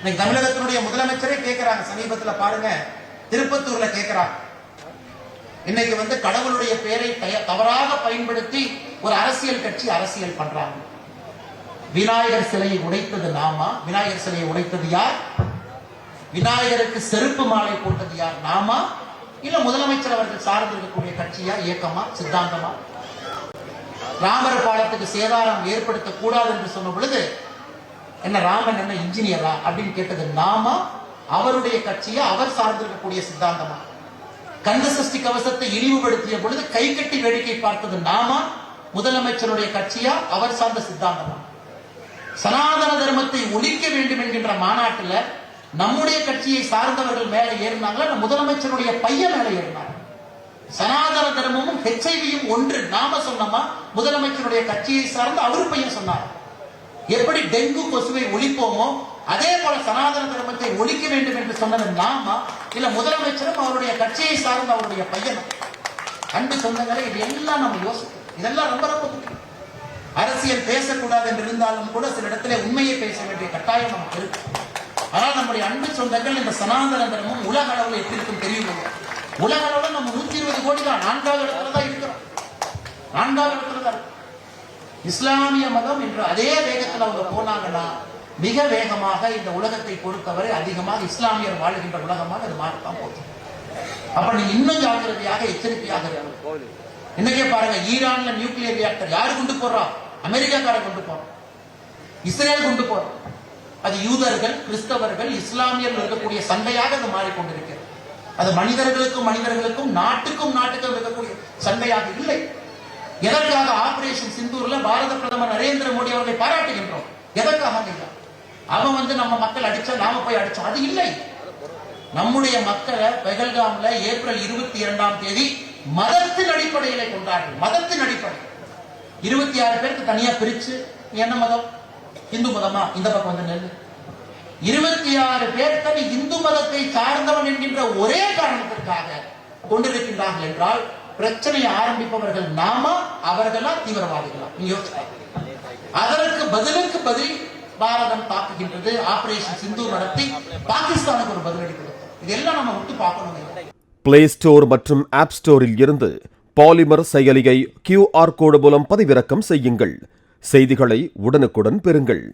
இன்னைக்கு தமிழகத்தினுடைய முதலமைச்சரே கேட்கிறாங்க, சமீபத்துல பாருங்க திருப்பத்தூர்ல கேட்கிறாங்க. இன்னைக்கு கடவுளுடைய பெயரை தவறாக பயன்படுத்தி ஒரு அரசியல் கட்சி அரசியல் பண்றாங்க. விநாயகர் சிலையை உடைத்தது நாமா? விநாயகர் சிலையை உடைத்தது யார்? விநாயகருக்கு செருப்பு மாலை போட்டது யார்? நாமா இல்ல முதலமைச்சர் அவர்கள் சார்ந்து இருக்கக்கூடிய கட்சியா, இயக்கமா, சித்தாந்தமா? ராமர் பாலத்துக்கு சேதாரம் ஏற்படுத்த கூடாது என்று சொன்ன பொழுது என்ன ராமன் என்ன இன்ஜினியரா அப்படின்னு கேட்டது நாமா, அவருடைய கட்சியா, அவர் சார்ந்திருக்கக்கூடிய சித்தாந்தமா? கந்த சஷ்டி கவசத்தை இழிவுபடுத்திய பொழுது கை கட்டி வேடிக்கை பார்த்தது நாமா, முதலமைச்சருடைய கட்சியா, அவர் சார்ந்த சித்தாந்தமா? சனாதன தர்மத்தை ஒழிக்க வேண்டும் என்கின்ற மாநாட்டில் நம்முடைய கட்சியை சார்ந்தவர்கள் மேல ஏறினாங்களா, முதலமைச்சருடைய பையன் மேல ஏறினாங்க. சனாதன தர்மமும் ஹெச்ஐவியும் ஒன்று நாம சொன்னோமா, முதலமைச்சருடைய கட்சியை சார்ந்த அவரு பையன் சொன்னார். எப்படி டெங்கு கொசுவை ஒழிப்போமோ அதே போல சனாதன தர்மத்தை ஒழிக்க வேண்டும் என்று சொன்னது நாமா இல்ல முதலமைச்சரும் அவருடைய கட்சியை சார்ந்த அவருடைய பையனும்? அன்பு சொந்தங்களே, இது எல்லாம் நம்ம யோசிக்கணும். இதெல்லாம் ரொம்ப ரொம்ப முக்கியம். அரசியல் பேசக்கூடாது என்று இருந்தாலும் கூட சில இடத்துல உண்மையை பேச வேண்டிய கட்டாயம் நமக்கு இருக்கு. ஆனால் நம்முடைய அன்பு சொந்தங்கள் இந்த சனாதன தர்மம் உலக அளவில் எப்படி இருக்கும் தெரியும். உலக அளவில் நம்ம 120 கோடி தான், 4வது இடத்துல தான் இருக்கிறோம். 4வது இடத்துல தான். இஸ்லாமிய மதம் என்று அதே வேகத்தில் அவங்க போனாங்கன்னா மிக வேகமாக இந்த உலகத்தை பொறுத்தவரை அதிகமாக இஸ்லாமியர் வாழ்கின்ற உலகமாக அது மாறத்தான் போகுது. அப்ப நீங்க இன்னும் ஜாக்கிரதையாக எச்சரிக்கையாக இருக்கணும். இன்னைக்கே பாருங்க, ஈரான்ல நியூக்ளியர் ரியாக்டர் யாரு கொண்டு போறோம்? அமெரிக்காக்காரன் கொண்டு போறோம், இஸ்ரேல் கொண்டு போறோம். அது யூதர்கள், கிறிஸ்தவர்கள், இஸ்லாமியர்கள் இருக்கக்கூடிய சண்டையாக அது மாறிக்கொண்டிருக்கிறது. அது மனிதர்களுக்கும் நாட்டுக்கும் இருக்கக்கூடிய சண்டையாக இல்லை. எதற்காக ஆபரேஷன் சிந்தூர்ல பாரத பிரதமர் நரேந்திர மோடி அவர்களை பாராட்டுகின்றோம்? எதற்காக இல்லை? அவன் நம்ம மக்கள் அடிச்சா நாம போய் அடிச்சோம், அது இல்லை. நம்முடைய மக்களை பெகல்காம்ல ஏப்ரல் 22ஆம் தேதி மதத்தின் அடிப்படையில கொண்டார்கள். மதத்தின் அடிப்படை 26 பேருக்கு தனியா பிரிச்சு, என்ன மதம்? இந்து மதமா? இந்த பக்கம் வந்து நெல். 26 பேர் இந்து மதத்தை சார்ந்தவன் என்கின்ற ஒரே காரணத்திற்காக கொண்டிருக்கின்றார்கள் என்றால் பிரச்சனையை ஆரம்பிப்பவர்கள் நாமா, அவர்களா, தீவிரவாதிகளா? அதற்கு பதில் பாரதம் தாக்குகின்றது. ஆபரேஷன் சிந்தூர் நடத்தி பாகிஸ்தானுக்கு ஒரு பதிலடி கொடுத்தோம். இதெல்லாம் நம்ம விட்டு பார்க்கணும். பிளே ஸ்டோர் மற்றும் ஆப் ஸ்டோரில் இருந்து பாலிமர் செயலியை QR கோடு மூலம் பதிவிறக்கம் செய்யுங்கள். செய்திகளை உடனுக்குடன் பெறுங்கள்.